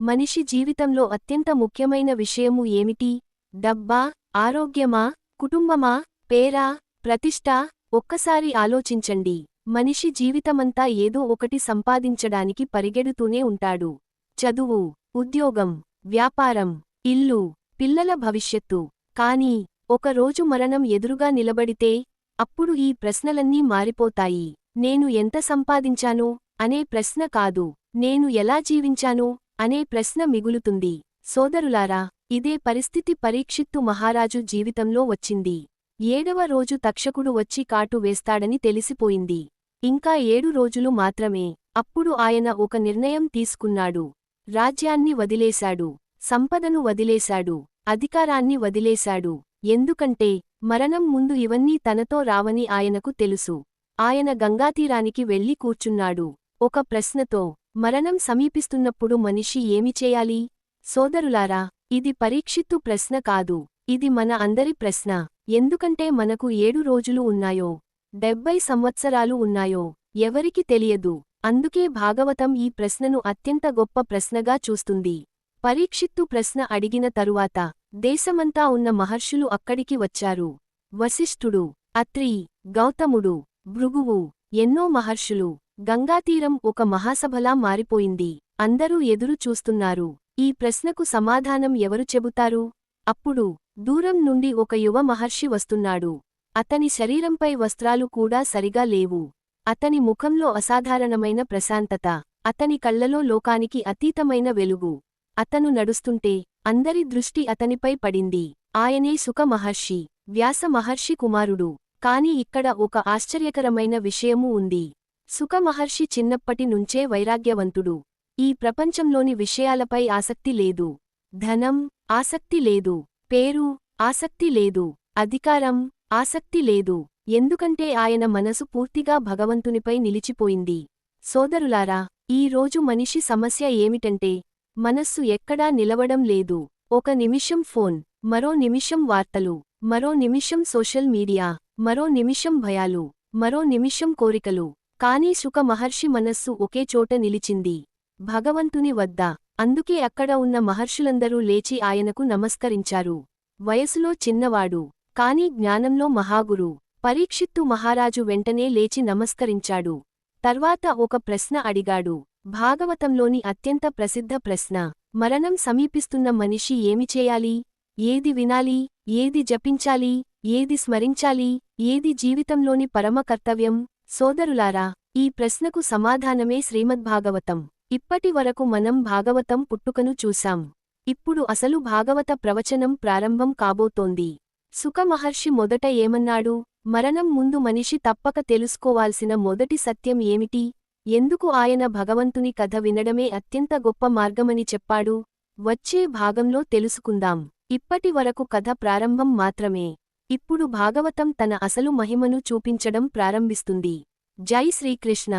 మనిషి జీవితంలో అత్యంత ముఖ్యమైన విషయము ఏమిటి? డబ్బా, ఆరోగ్యమా, కుటుంబమా, పేరా, ప్రతిష్ఠ? ఒక్కసారి ఆలోచించండి. మనిషి జీవితమంతా ఏదో ఒకటి సంపాదించడానికి పరిగెడుతూనే ఉంటాడు. చదువు, ఉద్యోగం, వ్యాపారం, ఇల్లు, పిల్లల భవిష్యత్తు. కానీ ఒకరోజు మరణం ఎదురుగా నిలబడితే అప్పుడు ఈ ప్రశ్నలన్నీ మారిపోతాయి. నేను ఎంత సంపాదించానో అనే ప్రశ్న కాదు, నేను ఎలా జీవించానో అనే ప్రశ్న మిగులుతుంది. సోదరులారా, ఇదే పరిస్థితి పరీక్షిత్తు మహారాజు జీవితంలో వచ్చింది. 7వ రోజు తక్షకుడు వచ్చి కాటు వేస్తాడని తెలిసిపోయింది. ఇంకా 7 రోజులు మాత్రమే. అప్పుడు ఆయన ఒక నిర్ణయం తీసుకున్నాడు. రాజ్యాన్ని వదిలేశాడు, సంపదను వదిలేశాడు, అధికారాన్ని వదిలేశాడు. ఎందుకంటే మరణం ముందు ఇవన్నీ తనతో రావని ఆయనకు తెలుసు. ఆయన గంగాతీరానికి వెళ్లి కూర్చున్నాడు. ఒక ప్రశ్నతో. మరణం సమీపిస్తున్నప్పుడు మనిషి ఏమి చేయాలి? సోదరులారా, ఇది పరీక్షిత్తు ప్రశ్న కాదు, ఇది మన అందరి ప్రశ్న. ఎందుకంటే మనకు 7 రోజులు ఉన్నాయో 70 సంవత్సరాలు ఉన్నాయో ఎవరికి తెలియదు. అందుకే భాగవతం ఈ ప్రశ్నను అత్యంత గొప్ప ప్రశ్నగా చూస్తుంది. పరీక్షిత్తు ప్రశ్న అడిగిన తరువాత దేశమంతా ఉన్న మహర్షులు అక్కడికి వచ్చారు. వశిష్ఠుడు, అత్రి, గౌతముడు, భృగువు, ఎన్నో మహర్షులు. గంగాతీరం ఒక మహాసభలా మారిపోయింది. అందరూ ఎదురు చూస్తున్నారు. ఈ ప్రశ్నకు సమాధానం ఎవరు చెబుతారు? అప్పుడు దూరం నుండి ఒక యువ మహర్షి వస్తున్నాడు. అతని శరీరంపై వస్త్రాలు కూడా సరిగా లేవు. అతని ముఖంలో అసాధారణమైన ప్రశాంతత. అతని కళ్లలో లోకానికి అతీతమైన వెలుగు. అతను నడుస్తుంటే అందరి దృష్టి అతనిపై పడింది. ఆయనే సుఖ మహర్షి, వ్యాస మహర్షి కుమారుడు. కాని ఇక్కడ ఒక ఆశ్చర్యకరమైన విషయమూ ఉంది. సుఖ మహర్షి చిన్నప్పటి నుంచే వైరాగ్యవంతుడు. ఈ ప్రపంచంలోని విషయాలపై ఆసక్తి లేదు. ధనం ఆసక్తి లేదు, పేరు ఆసక్తి లేదు, అధికారం ఆసక్తి లేదు. ఎందుకంటే ఆయన మనసు పూర్తిగా భగవంతునిపై నిలిచిపోయింది. సోదరులారా, ఈ రోజు మనిషి సమస్య ఏమిటంటే మనస్సు ఎక్కడా నిలవడం లేదు. ఒక నిమిషం ఫోన్, మరో నిమిషం వార్తలు, మరో నిమిషం సోషల్ మీడియా, మరో నిమిషం భయాలు, మరో నిమిషం కోరికలు. కానీ సుఖ మహర్షి మనస్సు ఒకే చోట నిలిచింది, భగవంతుని వద్ద. అందుకే అక్కడ ఉన్న మహర్షులందరూ లేచి ఆయనకు నమస్కరించారు. వయసులో చిన్నవాడు, కాని జ్ఞానంలో మహాగురు. పరీక్షిత్తు మహారాజు వెంటనే లేచి నమస్కరించాడు. తర్వాత ఒక ప్రశ్న అడిగాడు, భాగవతంలోని అత్యంత ప్రసిద్ధ ప్రశ్న. మరణం సమీపిస్తున్న మనిషి ఏమి చేయాలి? ఏది వినాలి? ఏది జపించాలి? ఏది స్మరించాలి? ఏది జీవితంలోని పరమ కర్తవ్యం? సోదరులారా, ఈ ప్రశ్నకు సమాధానమే శ్రీమద్భాగవతం. ఇప్పటి వరకు మనం భాగవతం పుట్టుకను చూశాం. ఇప్పుడు అసలు భాగవత ప్రవచనం ప్రారంభం కాబోతోంది. సుఖ మహర్షి మొదట ఏమన్నాడు? మరణం ముందు మనిషి తప్పక తెలుసుకోవాల్సిన మొదటి సత్యం ఏమిటి? ఎందుకు ఆయన భగవంతుని కథ వినడమే అత్యంత గొప్ప మార్గమని చెప్పాడు? వచ్చే భాగంలో తెలుసుకుందాం. ఇప్పటి వరకు కథ ప్రారంభం మాత్రమే. ఇప్పుడు భాగవతం తన అసలు మహిమను చూపించడం ప్రారంభిస్తుంది. జై శ్రీకృష్ణ.